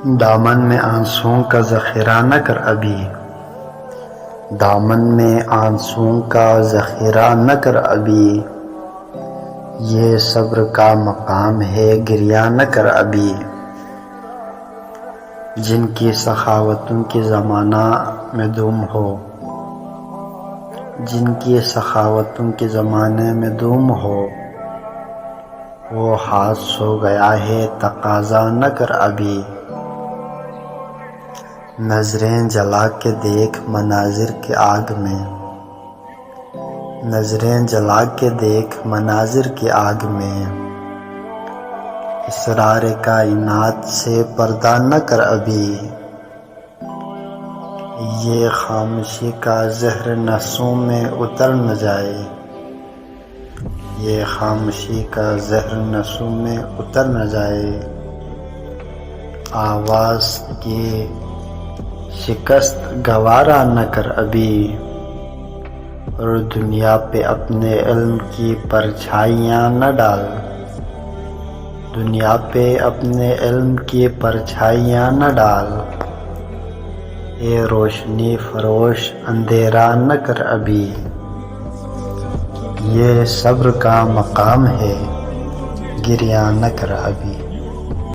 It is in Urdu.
دامن میں آنسوؤں کا ذخیرہ نہ کر ابھی، دامن میں آنسوؤں کا ذخیرہ نہ کر ابھی، یہ صبر کا مقام ہے گریہ نہ کر ابھی۔ جن کی سخاوتوں کے زمانہ میں دم ہو، جن کی سخاوتوں کے زمانے میں دم ہو، وہ ہاتھ سو گیا ہے تقاضا نہ کر ابھی۔ نظریں جلا کے دیکھ مناظر کی آگ میں، نظریں جلا کے دیکھ مناظر کی آگ میں، اسرار کائنات سے پردہ نہ کر ابھی۔ یہ خاموشی کا زہر نسوں میں اتر نہ جائے، یہ خاموشی کا زہر نسوں میں اتر نہ جائے۔ آواز کی شکست گوارا نہ کر ابھی، اور دنیا پہ اپنے علم کی پرچھائیاں نہ ڈال، دنیا پہ اپنے علم کی پرچھائیاں نہ ڈال۔ اے روشنی فروش اندھیرا نہ کر ابھی، یہ صبر کا مقام ہے گریہ نہ کر ابھی۔